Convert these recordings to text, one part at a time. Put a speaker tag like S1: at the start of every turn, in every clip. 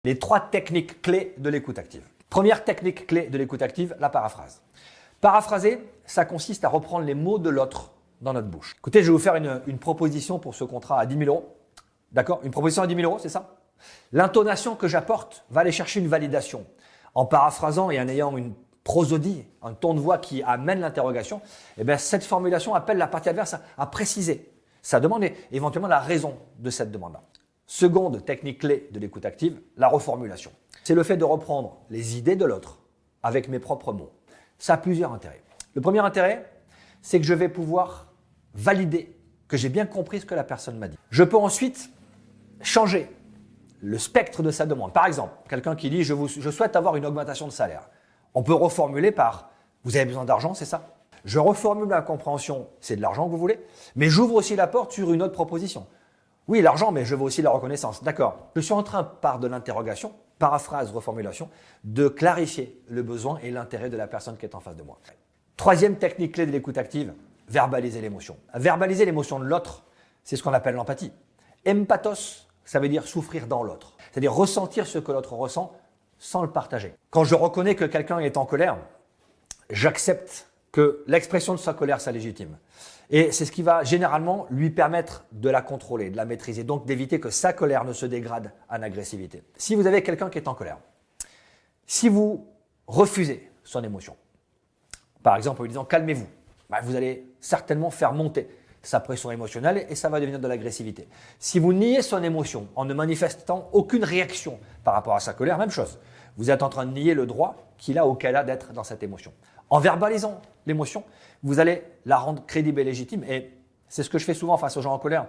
S1: Les 3 techniques clés de l'écoute active. Première technique clé de l'écoute active, la paraphrase. Paraphraser, ça consiste à reprendre les mots de l'autre dans notre bouche. Écoutez, je vais vous faire une proposition pour ce contrat à 10 000 euros. D'accord? Une proposition à 10 000 euros, c'est ça? L'intonation que j'apporte va aller chercher une validation. En paraphrasant et en ayant une prosodie, un ton de voix qui amène l'interrogation, eh bien, cette formulation appelle la partie adverse à préciser sa demande et éventuellement la raison de cette demande-là. Seconde technique clé de l'écoute active, la reformulation. C'est le fait de reprendre les idées de l'autre avec mes propres mots. Ça a plusieurs intérêts. Le premier intérêt, c'est que je vais pouvoir valider que j'ai bien compris ce que la personne m'a dit. Je peux ensuite changer le spectre de sa demande. Par exemple, quelqu'un qui dit « je souhaite avoir une augmentation de salaire ». On peut reformuler par « vous avez besoin d'argent, c'est ça ?» Je reformule la compréhension « c'est de l'argent que vous voulez ?» Mais j'ouvre aussi la porte sur une autre proposition. Oui, l'argent, mais je veux aussi la reconnaissance. D'accord. Je suis en train, par de l'interrogation, paraphrase, reformulation, de clarifier le besoin et l'intérêt de la personne qui est en face de moi. Troisième technique clé de l'écoute active, verbaliser l'émotion. Verbaliser l'émotion de l'autre, c'est ce qu'on appelle l'empathie. Empathos, ça veut dire souffrir dans l'autre. C'est-à-dire ressentir ce que l'autre ressent sans le partager. Quand je reconnais que quelqu'un est en colère, j'accepte que l'expression de sa colère, ça légitime. Et c'est ce qui va généralement lui permettre de la contrôler, de la maîtriser, donc d'éviter que sa colère ne se dégrade en agressivité. Si vous avez quelqu'un qui est en colère, si vous refusez son émotion, par exemple en lui disant « calmez-vous », vous allez certainement faire monter sa pression émotionnelle et ça va devenir de l'agressivité. Si vous niez son émotion en ne manifestant aucune réaction par rapport à sa colère, même chose. Vous êtes en train de nier le droit qu'il a ou qu'elle a d'être dans cette émotion. En verbalisant l'émotion, vous allez la rendre crédible et légitime. Et c'est ce que je fais souvent face aux gens en colère.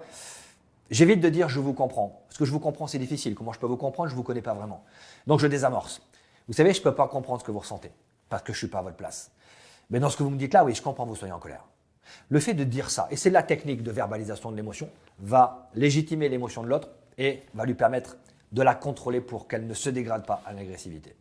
S1: J'évite de dire « je vous comprends ». Parce que je vous comprends, c'est difficile. Comment je peux vous comprendre? Je ne vous connais pas vraiment. Donc je désamorce. Vous savez, je ne peux pas comprendre ce que vous ressentez parce que je ne suis pas à votre place. Mais dans ce que vous me dites là, oui, je comprends que vous soyez en colère. Le fait de dire ça, et c'est la technique de verbalisation de l'émotion, va légitimer l'émotion de l'autre et va lui permettre de la contrôler pour qu'elle ne se dégrade pas à l'agressivité.